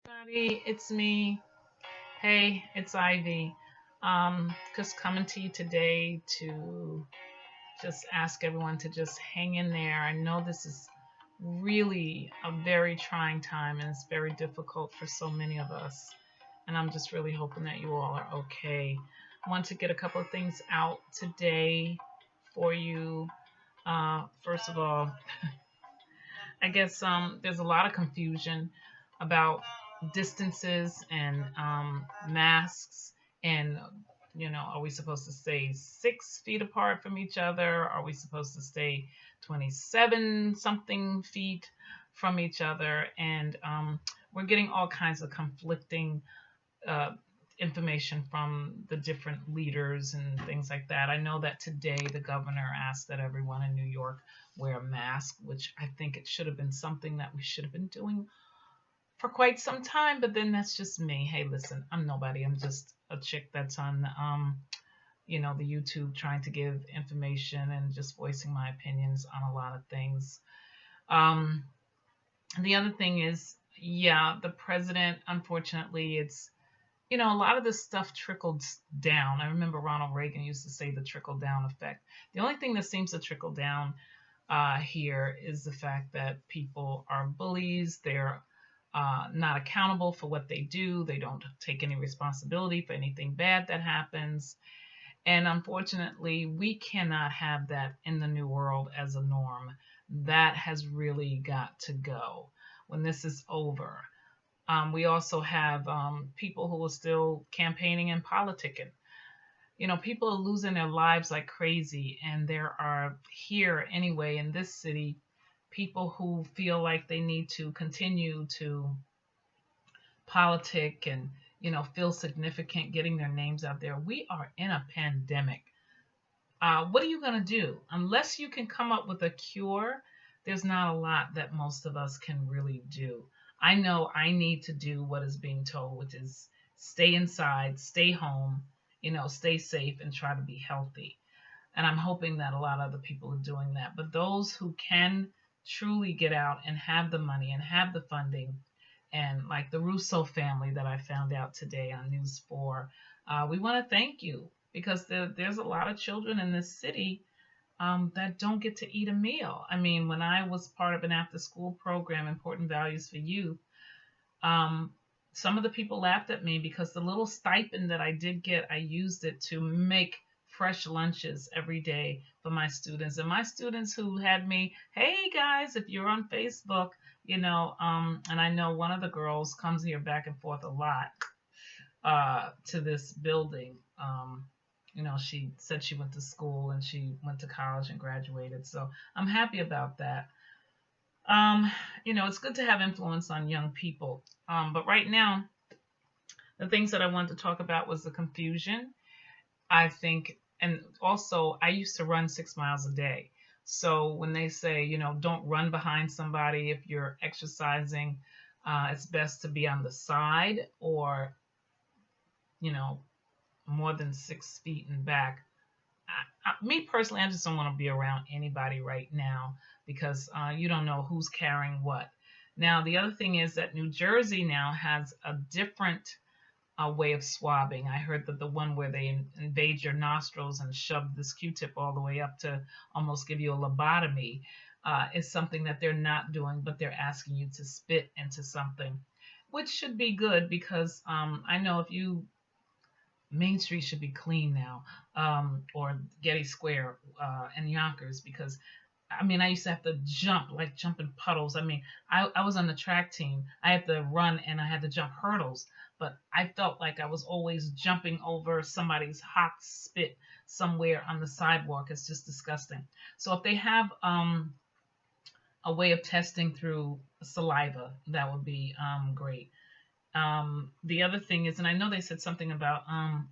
Everybody, it's me. Hey, it's Ivy. Just coming to you today to just ask everyone to just hang in there. I know this is really a very trying time and it's very difficult for so many of us. And I'm just really hoping that you all are okay. I want to get a couple of things out today for you. First of all, I guess there's a lot of confusion about distances and masks and are we supposed to stay 6 feet apart from each other? Are we supposed to stay 27 something feet from each other? And we're getting all kinds of conflicting uh, information from the different leaders and things like that. I know that today the governor asked that everyone in New York wear a mask, which I think it should have been something that we should have been doing for quite some time. But then that's just me. Hey, listen, I'm nobody. I'm just a chick that's on the YouTube trying to give information and just voicing my opinions on a lot of things. Um, the other thing is, yeah, the president, unfortunately, a lot of this stuff trickled down. I remember Ronald Reagan used to say the trickle down effect. The only thing that seems to trickle down here is the fact that people are bullies. They're not accountable for what they do. They don't take any responsibility for anything bad that happens. And unfortunately, we cannot have that in the new world as a norm. That has really got to go when this is over. We also have people who are still campaigning and politicking. People are losing their lives like crazy, and there are here anyway in this city people who feel like they need to continue to politic and feel significant, getting their names out there. We are in a pandemic. What are you going to do unless you can come up with a cure? There's not a lot that most of us can really do. I know I need to do what is being told, which is stay inside, stay home, stay safe and try to be healthy. And I'm hoping that a lot of other people are doing that. But those who can truly get out and have the money and have the funding, and like the Russo family that I found out today on News 4, we want to thank you because there's a lot of children in this city that don't get to eat a meal. I mean, when I was part of an after school program, Important Values for Youth, um, some of the people laughed at me because the little stipend that I did get, I used it to make fresh lunches every day for my students. And my students who had me, hey guys, if you're on Facebook, and I know one of the girls comes here back and forth a lot to this building. She said she went to school and she went to college and graduated. So I'm happy about that. Um, it's good to have influence on young people. But right now, the things that I wanted to talk about was the confusion. I think, and also, I used to run 6 miles a day. So when they say, don't run behind somebody if you're exercising, it's best to be on the side or, you know, more than 6 feet in back. Me personally, I just don't want to be around anybody right now because you don't know who's carrying what. Now, the other thing is that New Jersey now has a different way of swabbing. I heard that the one where they invade your nostrils and shove this Q-tip all the way up to almost give you a lobotomy is something that they're not doing, but they're asking you to spit into something, which should be good because I know if you Main Street should be clean now, or Getty Square and Yonkers, because I mean, I used to have to jump, like jumping puddles. I mean, I was on the track team. I had to run and I had to jump hurdles, but I felt like I was always jumping over somebody's hot spit somewhere on the sidewalk. It's just disgusting. So if they have a way of testing through saliva, that would be great. The other thing is, and I know they said something about um,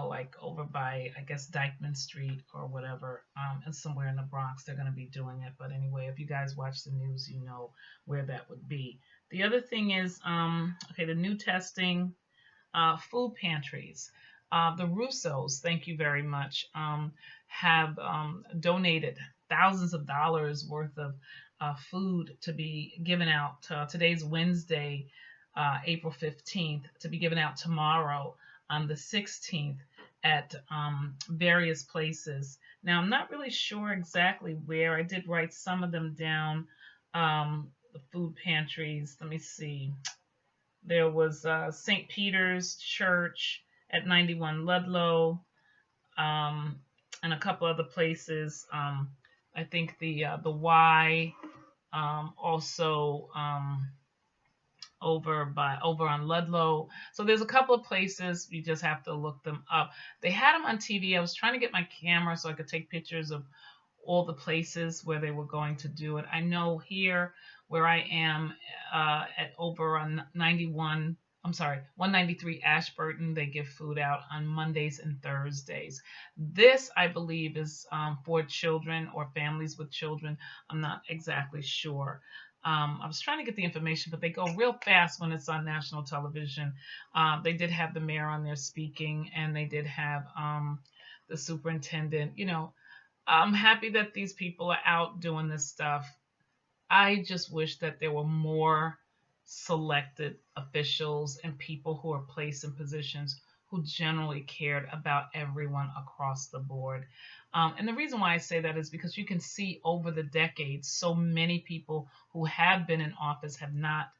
like over by, I guess, Dyckman Street or whatever, and somewhere in the Bronx, they're going to be doing it. But anyway, if you guys watch the news, you know where that would be. The other thing is, okay, the new testing, food pantries. The Russos, thank you very much, have donated thousands of dollars worth of food to be given out. Today's Wednesday, April 15th, to be given out tomorrow on the 16th at various places. Now, I'm not really sure exactly where. I did write some of them down. The food pantries. Let me see. There was St. Peter's Church at 91 Ludlow, and a couple other places. I think the Y, also over on Ludlow. So there's a couple of places. You just have to look them up. They had them on TV. I was trying to get my camera so I could take pictures of all the places where they were going to do it. I know here where I am, at over on 193 Ashburton, they give food out on Mondays and Thursdays. This, I believe, is for children or families with children. I'm not exactly sure. I was trying to get the information, but they go real fast when it's on national television. They did have the mayor on there speaking, and they did have the superintendent. I'm happy that these people are out doing this stuff. I just wish that there were more selected officials and people who are placed in positions who generally cared about everyone across the board. And the reason why I say that is because you can see over the decades, so many people who have been in office have not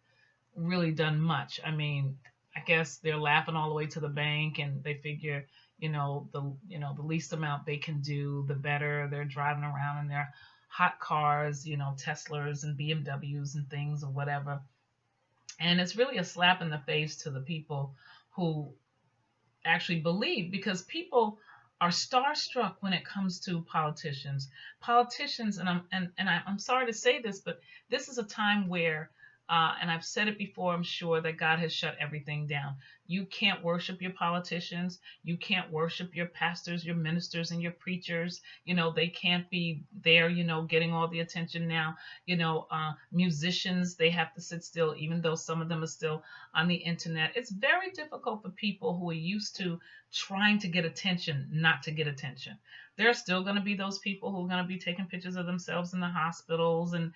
really done much. I mean, I guess they're laughing all the way to the bank, and they figure, the least amount they can do, the better. They're driving around in their hot cars, Teslas and BMWs and things or whatever. And it's really a slap in the face to the people who actually believe, because people are starstruck when it comes to politicians. Politicians, and I'm sorry to say this, but this is a time where, and I've said it before, I'm sure, that God has shut everything down. You can't worship your politicians. You can't worship your pastors, your ministers, and your preachers. They can't be there, getting all the attention now. Musicians, they have to sit still, even though some of them are still on the internet. It's very difficult for people who are used to trying to get attention not to get attention. There are still going to be those people who are going to be taking pictures of themselves in the hospitals and,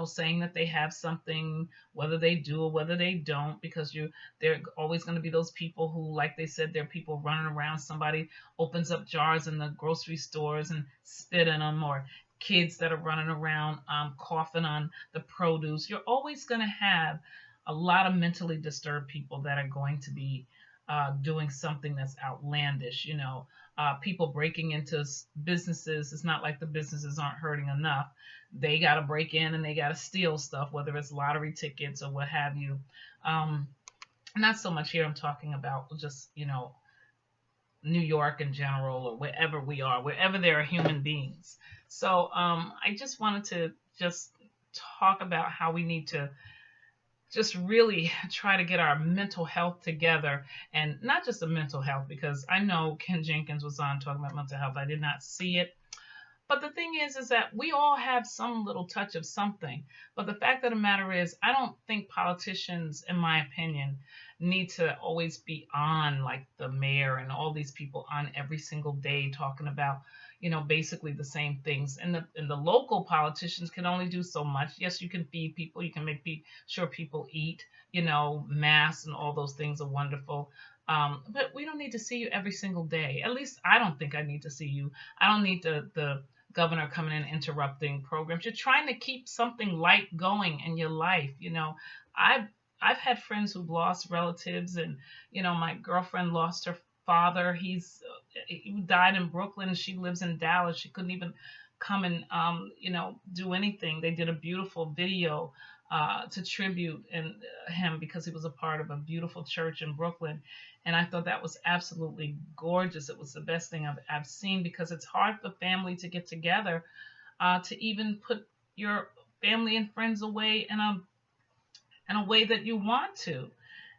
saying that they have something, whether they do or whether they don't, because there are always going to be those people who, like they said, there are people running around. Somebody opens up jars in the grocery stores and spit in them, or kids that are running around coughing on the produce. You're always going to have a lot of mentally disturbed people that are going to be doing something that's outlandish. People breaking into businesses. It's not like the businesses aren't hurting enough. They got to break in and they got to steal stuff, whether it's lottery tickets or what have you. Not so much here. I'm talking about just, New York in general, or wherever we are, wherever there are human beings. So I just wanted to just talk about how we need to just really try to get our mental health together, and not just the mental health, because I know Ken Jenkins was on talking about mental health. I did not see it. But the thing is that we all have some little touch of something. But the fact of the matter is, I don't think politicians, in my opinion, need to always be on, like the mayor and all these people, on every single day talking about, basically the same things. And the local politicians can only do so much. Yes, you can feed people, you can make sure people eat, mass and all those things are wonderful. But we don't need to see you every single day. At least I don't think I need to see you. I don't need the governor coming in interrupting programs. You're trying to keep something light going in your life. I've had friends who've lost relatives, and my girlfriend lost her father. He died in Brooklyn. She lives in Dallas. She couldn't even come and do anything. They did a beautiful video to tribute him, because he was a part of a beautiful church in Brooklyn. And I thought that was absolutely gorgeous. It was the best thing I've seen, because it's hard for family to get together, to even put your family and friends away in a way that you want to.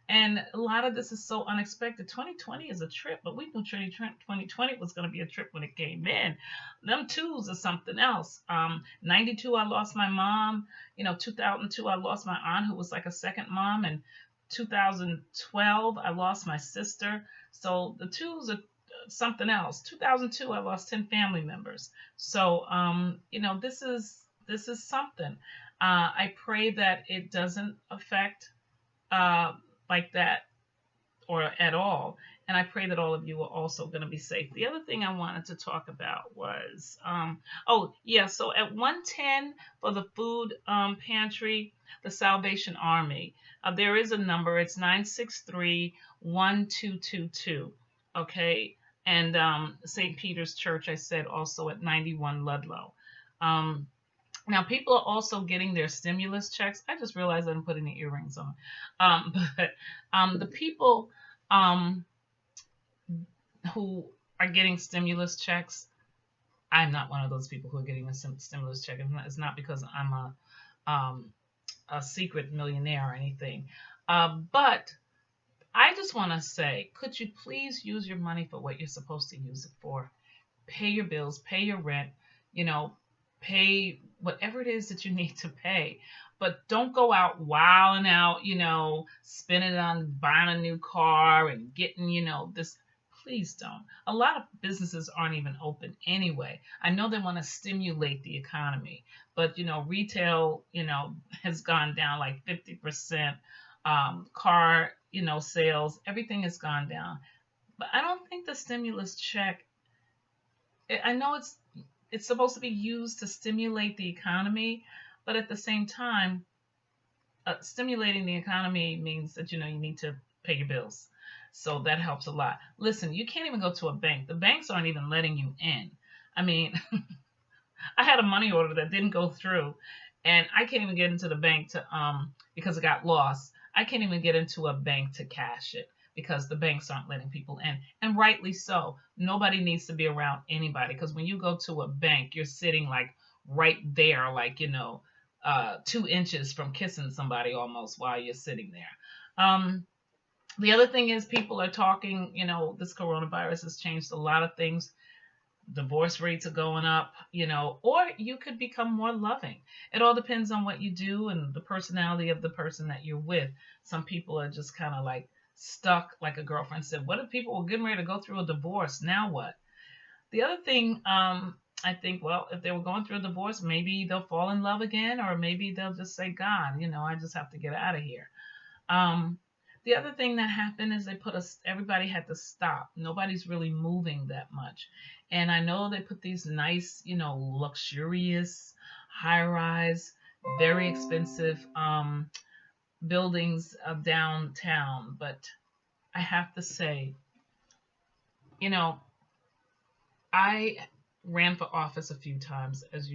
And a lot of this is so unexpected. 2020 is a trip, but we knew 2020 was going to be a trip when it came in. Them twos are something else. 92, I lost my mom. 2002, I lost my aunt, who was like a second mom. And 2012, I lost my sister. So the twos are something else. 2002, I lost 10 family members. So, this is something. I pray that it doesn't affect uh, like that or at all. And I pray that all of you are also going to be safe. The other thing I wanted to talk about was, oh, yeah, so at 110 for the food pantry, the Salvation Army, there is a number. It's 963-1222. Okay. And St. Peter's Church, I said, also at 91 Ludlow. Now, people are also getting their stimulus checks. I just realized I didn't put any earrings on. But the people um, who are getting stimulus checks, I'm not one of those people who are getting a stimulus check. It's not because I'm a secret millionaire or anything. But I just want to say, could you please use your money for what you're supposed to use it for? Pay your bills, pay your rent, you know, pay whatever it is that you need to pay. But don't go out wilding out, spending it on buying a new car and getting, this. Please don't. A lot of businesses aren't even open anyway. I know they want to stimulate the economy, but retail, has gone down like 50%. Car, sales, everything has gone down. But I don't think the stimulus check, I know it's supposed to be used to stimulate the economy, but at the same time, stimulating the economy means that you need to pay your bills. So that helps a lot. Listen, you can't even go to a bank. The banks aren't even letting you in. I mean, I had a money order that didn't go through, and I can't even get into the bank to because it got lost. I can't even get into a bank to cash it because the banks aren't letting people in, and rightly so. Nobody needs to be around anybody because when you go to a bank, you're sitting like right there, like 2 inches from kissing somebody almost while you're sitting there. The other thing is people are talking. This coronavirus has changed a lot of things. Divorce rates are going up, or you could become more loving. It all depends on what you do and the personality of the person that you're with. Some people are just kind of like stuck, like a girlfriend said. What if people were getting ready to go through a divorce? Now what? The other thing, I think, well, if they were going through a divorce, maybe they'll fall in love again, or maybe they'll just say, God, I just have to get out of here. Um, the other thing that happened is they put us, everybody had to stop. Nobody's really moving that much. And I know they put these nice, luxurious, high rise, very expensive buildings downtown. But I have to say, I ran for office a few times, as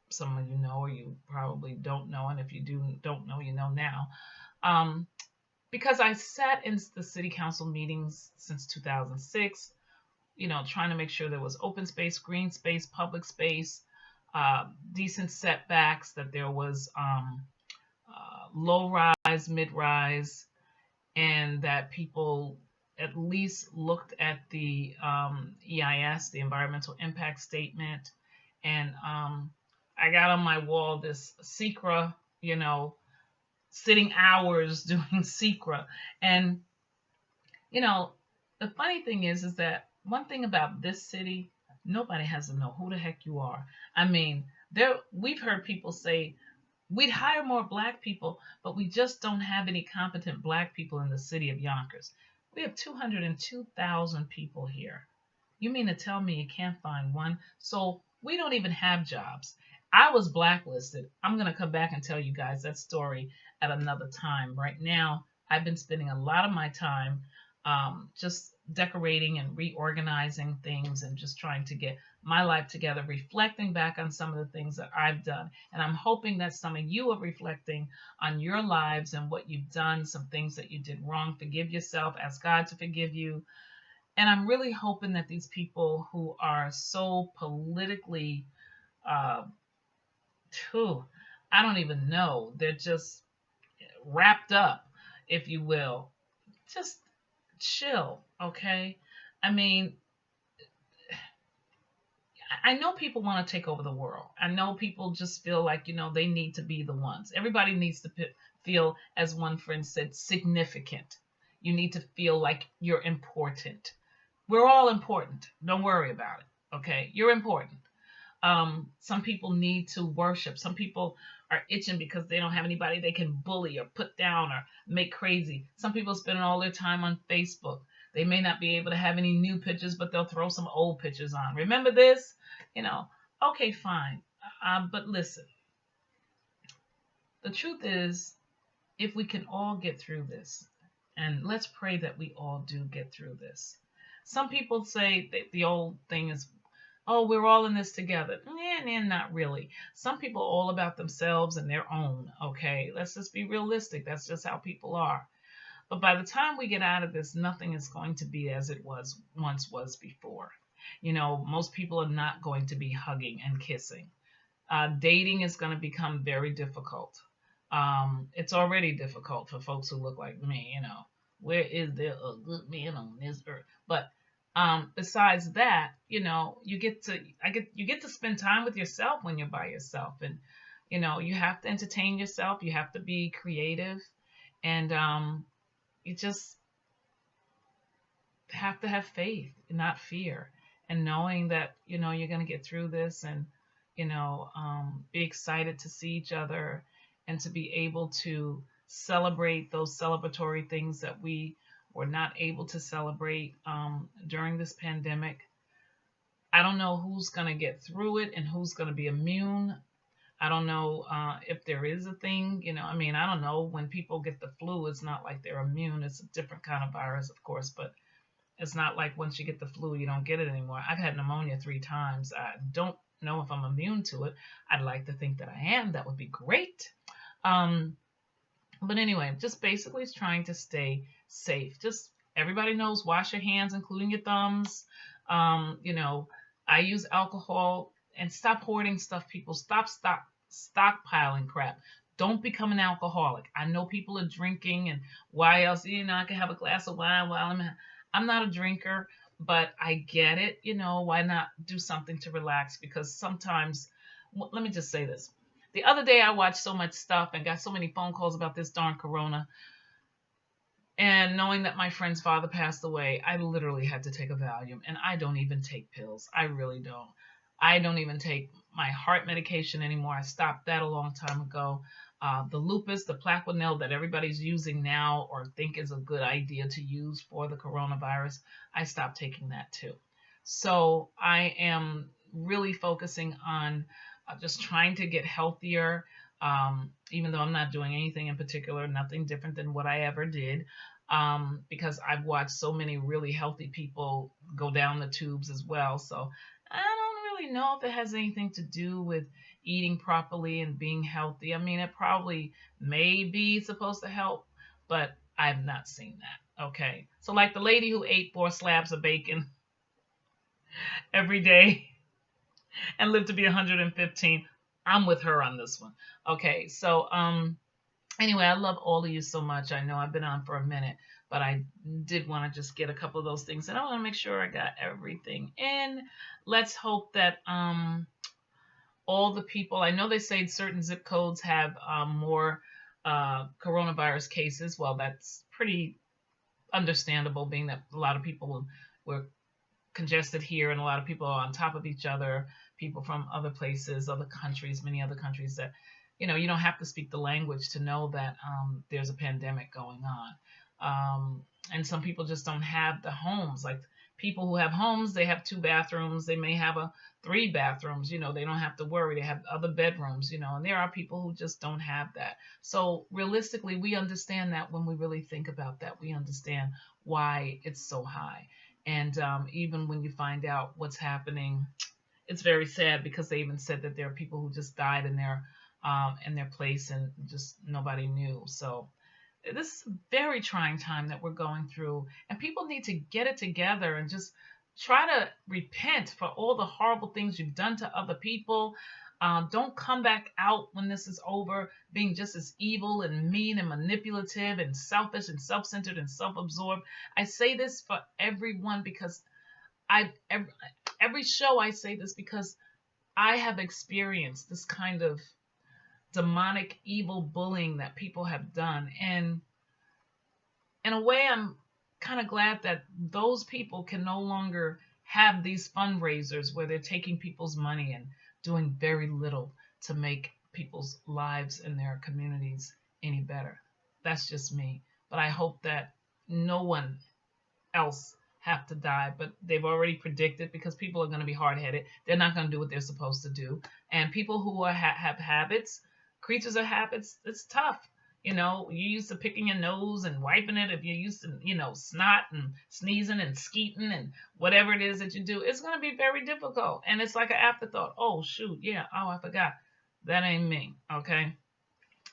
some of you know, or you probably don't know. And if you don't know, you know now. Because I sat in the city council meetings since 2006, trying to make sure there was open space, green space, public space, decent setbacks, that there was low rise, mid rise, and that people at least looked at the EIS, the environmental impact statement. And I got on my wall this SECRA, sitting hours doing SECRA. And, the funny thing is that one thing about this city, nobody has to know who the heck you are. I mean, we've heard people say, we'd hire more Black people, but we just don't have any competent Black people in the city of Yonkers. We have 202,000 people here. You mean to tell me you can't find one? So we don't even have jobs. I was blacklisted. I'm going to come back and tell you guys that story at another time. Right now, I've been spending a lot of my time just decorating and reorganizing things and just trying to get my life together, reflecting back on some of the things that I've done. And I'm hoping that some of you are reflecting on your lives and what you've done, some things that you did wrong. Forgive yourself, ask God to forgive you. And I'm really hoping that these people who are so politically, uh, I don't even know, they're just wrapped up, if you will, just chill, okay? I mean, I know people want to take over the world. I know people just feel like, they need to be the ones. Everybody needs to feel, as one friend said, significant. You need to feel like you're important. We're all important. Don't worry about it, okay? You're important. Some people need to worship. Some people are itching because they don't have anybody they can bully or put down or make crazy. Some people spend all their time on Facebook. They may not be able to have any new pictures, but they'll throw some old pictures on. Remember this? You know, okay, fine. But listen, the truth is, if we can all get through this, and let's pray that we all do get through this. Some people say that the old thing is, oh, we're all in this together. Not really. Some people are all about themselves and their own. Okay, let's just be realistic. That's just how people are. But by the time we get out of this, nothing is going to be as it was once was before. Most people are not going to be hugging and kissing. Dating is going to become very difficult. It's already difficult for folks who look like me. Where is there a good man on this earth? But besides that, you get to spend time with yourself when you're by yourself, and you have to entertain yourself. You have to be creative, and you just have to have faith, not fear, and knowing that you're going to get through this, and be excited to see each other and to be able to celebrate those celebratory things that we were not able to celebrate during this pandemic. I don't know who's going to get through it and who's going to be immune. I don't know if there is a thing. I don't know. When people get the flu, it's not like they're immune. It's a different kind of virus, of course, but it's not like once you get the flu, you don't get it anymore. I've had pneumonia 3 times. I don't know if I'm immune to it. I'd like to think that I am. That would be great. But anyway, just basically trying to stay safe. Just everybody knows, wash your hands, including your thumbs. I use alcohol, and stop hoarding stuff, people. Stop stockpiling crap. Don't become an alcoholic. I know people are drinking, and why else? I can have a glass of wine while I'm not a drinker, but I get it. Why not do something to relax? Because sometimes, let me just say this. The other day, I watched so much stuff and got so many phone calls about this darn corona. And knowing that my friend's father passed away, I literally had to take a Valium. And I don't even take pills. I really don't. I don't even take my heart medication anymore. I stopped that a long time ago. The lupus, the Plaquenil that everybody's using now or think is a good idea to use for the coronavirus, I stopped taking that too. So I am really focusing on just trying to get healthier, even though I'm not doing anything in particular, nothing different than what I ever did, because I've watched so many really healthy people go down the tubes as well. So I don't really know if it has anything to do with eating properly and being healthy. I mean, it probably may be supposed to help, but I've not seen that. Okay. So, like the lady who ate 4 slabs of bacon every day and lived to be 115. I'm with her on this one. Okay, so anyway, I love all of you so much. I know I've been on for a minute, but I did want to just get a couple of those things, and I want to make sure I got everything in. Let's hope that all the people. I know they say certain zip codes have more coronavirus cases. Well, that's pretty understandable, being that a lot of people were congested here, and a lot of people are on top of each other, people from other places, other countries, many other countries that you don't have to speak the language to know that there's a pandemic going on. And some people just don't have the homes. Like people who have homes, they have 2 bathrooms, they may have 3 bathrooms, they don't have to worry, they have other bedrooms, and there are people who just don't have that. So realistically, we understand that. When we really think about that, we understand why it's so high. And even when you find out what's happening, it's very sad, because they even said that there are people who just died in their place, and just nobody knew. So this is a very trying time that we're going through, and people need to get it together and just try to repent for all the horrible things you've done to other people. Don't come back out when this is over being just as evil and mean and manipulative and selfish and self-centered and self-absorbed. I say this for everyone because every show I say this because I have experienced this kind of demonic evil bullying that people have done. And in a way, I'm kind of glad that those people can no longer have these fundraisers where they're taking people's money and doing very little to make people's lives and their communities any better. That's just me. But I hope that no one else have to die, but they've already predicted because people are going to be hard-headed. They're not going to do what they're supposed to do. And people who have habits, creatures of habits, it's tough. You're used to picking your nose and wiping it. If you're used to, snot and sneezing and skeeting and whatever it is that you do, it's going to be very difficult. And it's like an afterthought. Oh, shoot. Yeah. Oh, I forgot. That ain't me. Okay.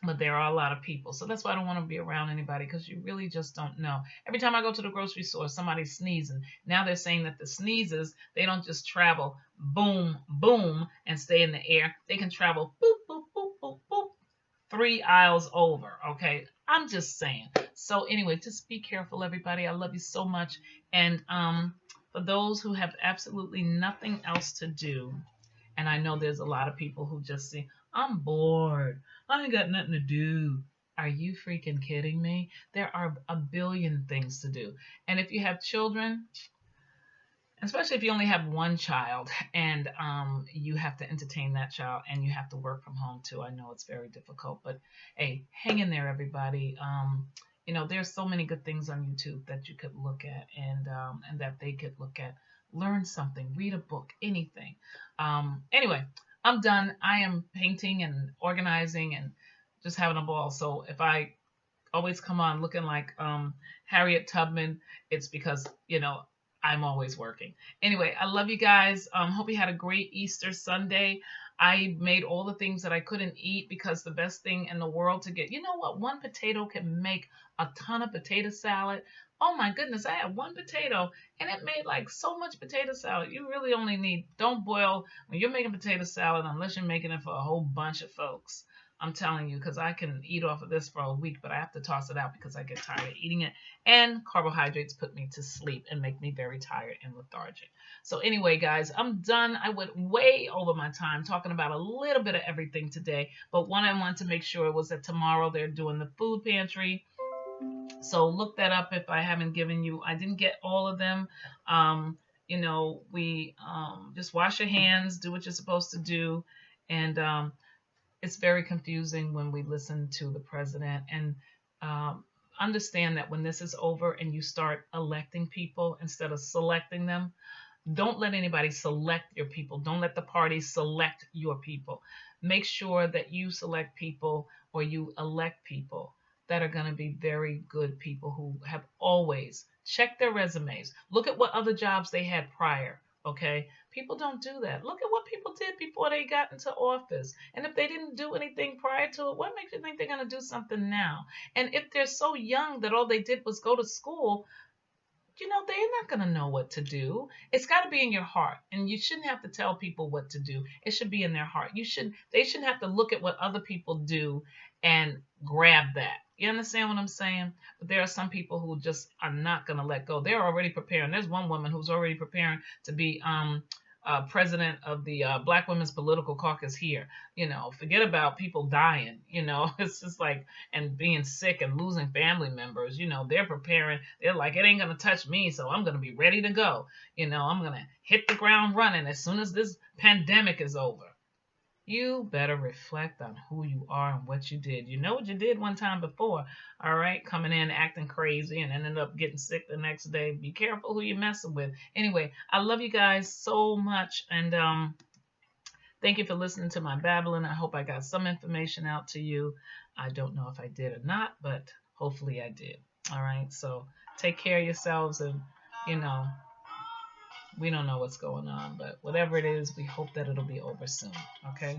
But there are a lot of people. So that's why I don't want to be around anybody, because you really just don't know. Every time I go to the grocery store, somebody's sneezing. Now they're saying that the sneezes, they don't just travel boom, boom, and stay in the air. They can travel boop, boop, boop, boop, boop, 3 aisles over. Okay. I'm just saying. So anyway, just be careful, everybody. I love you so much. And for those who have absolutely nothing else to do, and I know there's a lot of people who just say, I'm bored. I ain't got nothing to do. Are you freaking kidding me? There are a billion things to do. And if you have children, especially if you only have one child and you have to entertain that child and you have to work from home too, I know it's very difficult. But hey, hang in there, everybody. There's so many good things on YouTube that you could look at and that they could look at. Learn something, read a book, anything. Anyway, I'm done. I am painting and organizing and just having a ball. So if I always come on looking like Harriet Tubman, it's because, I'm always working. Anyway, I love you guys. Hope you had a great Easter Sunday. I made all the things that I couldn't eat because the best thing in the world to get, you know what? One potato can make a ton of potato salad. Oh my goodness, I had one potato and it made like so much potato salad. You really only don't boil when you're making potato salad unless you're making it for a whole bunch of folks. I'm telling you, because I can eat off of this for a week, but I have to toss it out because I get tired of eating it. And carbohydrates put me to sleep and make me very tired and lethargic. So anyway, guys, I'm done. I went way over my time talking about a little bit of everything today. But one I wanted to make sure was that tomorrow they're doing the food pantry. So look that up if I haven't given you. I didn't get all of them. We just wash your hands, do what you're supposed to do. And it's very confusing when we listen to the president, and understand that when this is over and you start electing people instead of selecting them, don't let anybody select your people. Don't let the party select your people. Make sure that you select people or you elect people that are going to be very good people who have always checked their resumes. Look at what other jobs they had prior. Okay, people don't do that. Look at what people did before they got into office. And if they didn't do anything prior to it, what makes you think they're going to do something now? And if they're so young that all they did was go to school, they're not going to know what to do. It's got to be in your heart, and you shouldn't have to tell people what to do. It should be in their heart. They shouldn't have to look at what other people do and grab that. You understand what I'm saying? But there are some people who just are not going to let go. They're already preparing. There's one woman who's already preparing to be president of the Black Women's Political Caucus here. Forget about people dying. It's just like, and being sick and losing family members. They're preparing. They're like, it ain't going to touch me, so I'm going to be ready to go. I'm going to hit the ground running as soon as this pandemic is over. You better reflect on who you are and what you did. You know what you did one time before, all right? Coming in, acting crazy, and ended up getting sick the next day. Be careful who you're messing with. Anyway, I love you guys so much, and thank you for listening to my babbling. I hope I got some information out to you. I don't know if I did or not, but hopefully I did. All right, so take care of yourselves, and, we don't know what's going on, but whatever it is, we hope that it'll be over soon, okay?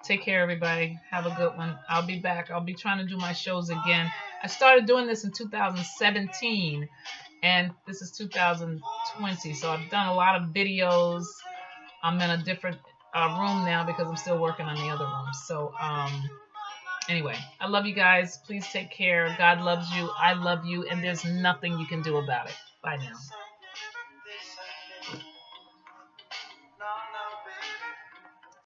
Take care, everybody. Have a good one. I'll be back. I'll be trying to do my shows again. I started doing this in 2017, and this is 2020, so I've done a lot of videos. I'm in a different room now because I'm still working on the other room. So, anyway, I love you guys. Please take care. God loves you. I love you, and there's nothing you can do about it. Bye now.